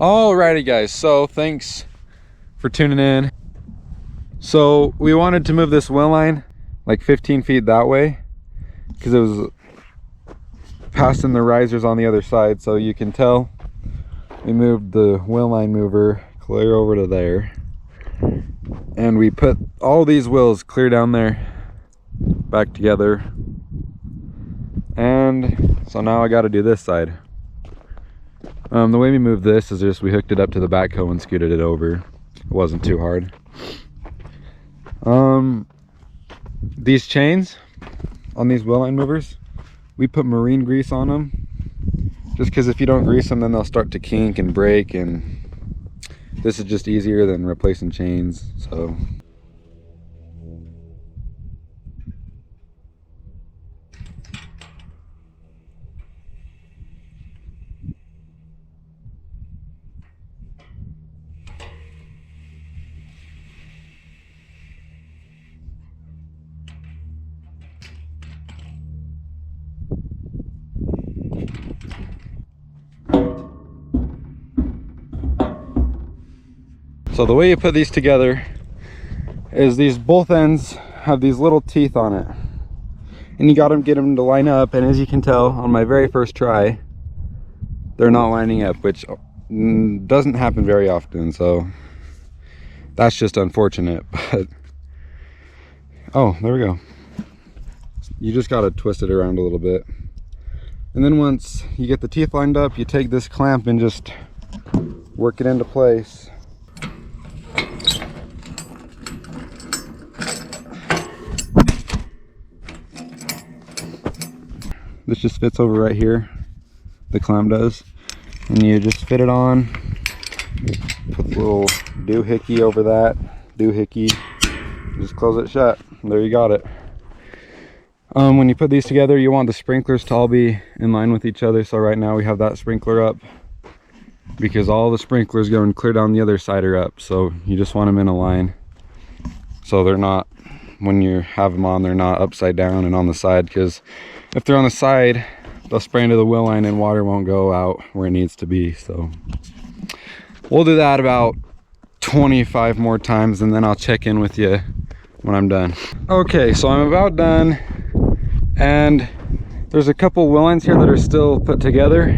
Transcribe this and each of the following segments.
Alrighty guys, so thanks for tuning in. So we wanted to move this well line like 15 feet that way because it was passing the risers on the other side. So you can tell we moved the well line mover clear over to there, and we put all these wheels clear down there back together. And so now I got to do this side. The way we moved this is just we hooked it up to the backhoe and scooted it over. It wasn't too hard. These chains on these well line movers, we put marine grease on them just because if you don't grease them, then they'll start to kink and break, and this is just easier than replacing chains. So the way you put these together is these both ends have these little teeth on it, and you got to get them to line up. And as you can tell on my very first try, they're not lining up, which doesn't happen very often, so that's just unfortunate. But oh, there we go. You just got to twist it around a little bit, and then once you get the teeth lined up, you take this clamp and just work it into place. This just fits over right here, the clamp does, and you just fit it on, put the little doohickey over that, doohickey, just close it shut, and there you got it. When you put these together, you want the sprinklers to all be in line with each other. So right now we have that sprinkler up because all the sprinklers going clear down the other side are up, so you just want them in a line so they're not, when you have them on, they're not upside down and on the side, because if they're on the side, they'll spray into the well line and water won't go out where it needs to be. So we'll do that about 25 more times, and then I'll check in with you when I'm done. Okay, so I'm about done, and there's a couple well lines here that are still put together,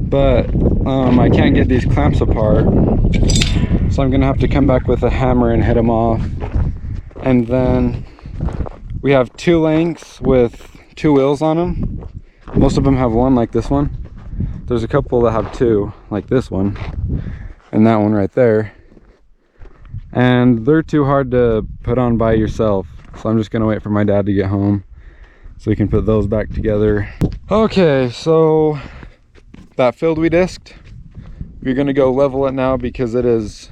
but I can't get these clamps apart, so I'm gonna have to come back with a hammer and hit them off. And then we have two lengths with two wheels on them. Most of them have one, like this one. There's a couple that have two, like this one and that one right there, and they're too hard to put on by yourself, so I'm just gonna wait for my dad to get home so we can put those back together. Okay, so that field we disked, we're gonna go level it now because it is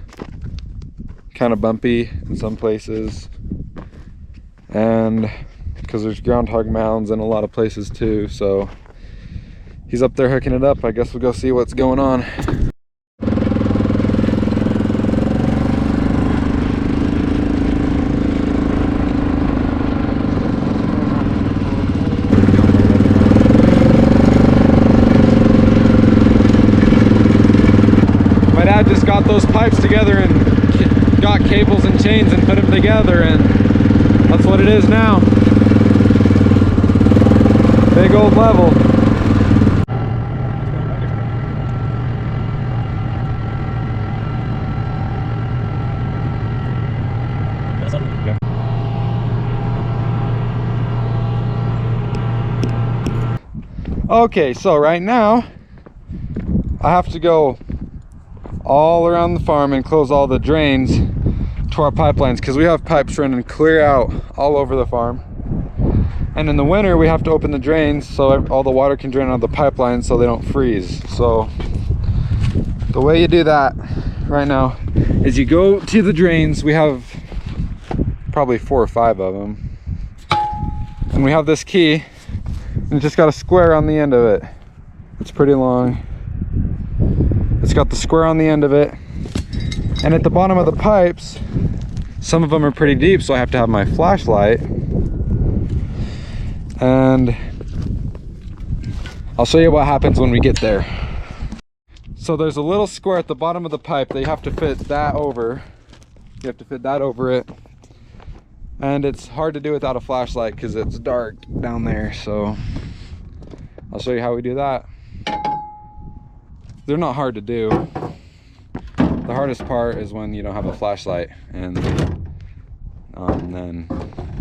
kind of bumpy in some places, and because there's groundhog mounds in a lot of places too. So he's up there hooking it up. I guess we'll go see what's going on. My dad just got those pipes together and got cables and chains and put them together, and that's what it is now. Big old level. Okay, so right now I have to go all around the farm and close all the drains to our pipelines, because we have pipes running clear out all over the farm. And in the winter we have to open the drains so all the water can drain out of the pipeline so they don't freeze. So the way you do that right now is you go to the drains. We have probably 4 or 5 of them, and we have this key, and it's just got a square on the end of it. It's pretty long. It's got the square on the end of it, and at the bottom of the pipes, some of them are pretty deep, so I have to have my flashlight, and I'll show you what happens when we get there. So there's a little square at the bottom of the pipe that you have to fit that over. You have to fit that over it. And it's hard to do without a flashlight because it's dark down there. So I'll show you how we do that. They're not hard to do. The hardest part is when you don't have a flashlight and then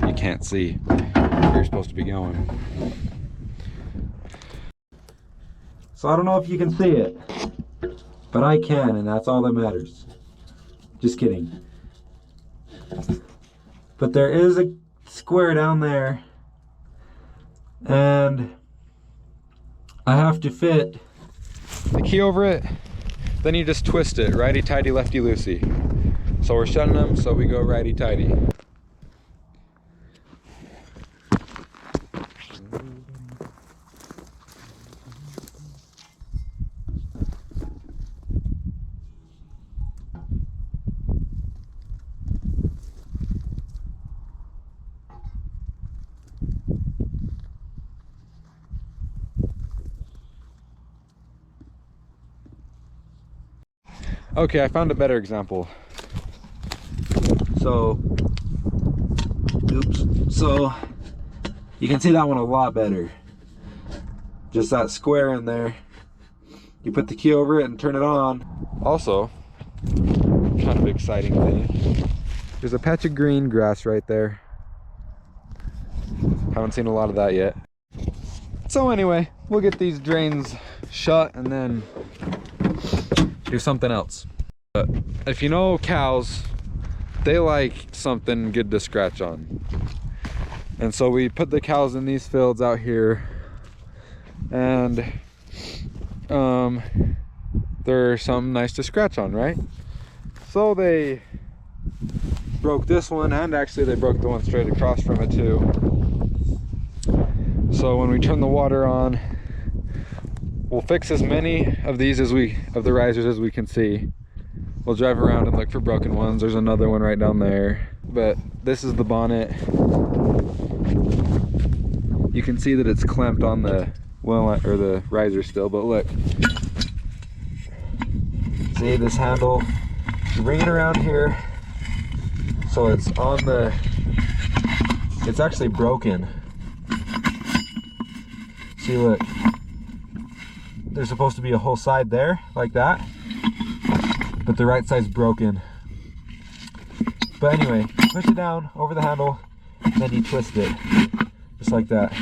you can't see where you're supposed to be going. So I don't know if you can see it, but I can, and that's all that matters. Just kidding. But there is a square down there, and I have to fit the key over it. Then you just twist it, righty-tighty, lefty-loosey. So we're shutting them, so we go righty-tighty. Okay, I found a better example. So, so you can see that one a lot better. Just that square in there. You put the key over it and turn it on. Also, kind of exciting thing. There's a patch of green grass right there. Haven't seen a lot of that yet. So anyway, we'll get these drains shut and then do something else. But if you know cows, they like something good to scratch on. And so we put the cows in these fields out here, and they're something nice to scratch on, right? So they broke this one, and actually they broke the one straight across from it too. So when we turn the water on, we'll fix as many of these of the risers as we can see. We'll drive around and look for broken ones. There's another one right down there. But this is the bonnet. You can see that it's clamped on the or the riser still, but look. See this handle? You bring it around here, so it's on the, it's actually broken. See, look. There's supposed to be a whole side there, like that. But the right side's broken. But anyway, push it down over the handle, and then you twist it, just like that.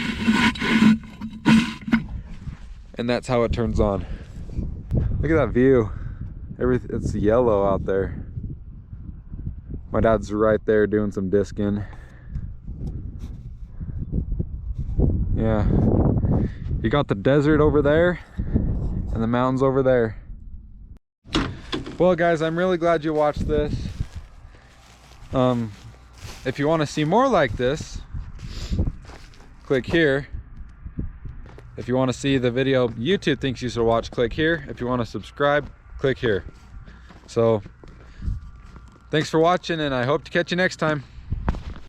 And that's how it turns on. Look at that view. It's yellow out there. My dad's right there doing some disking. Yeah. You got the desert over there, and the mountains over there. Well guys, I'm really glad you watched this. If you want to see more like this, click here. If you want to see the video YouTube thinks you should watch, click here. If you want to subscribe, click here. So thanks for watching, and I hope to catch you next time.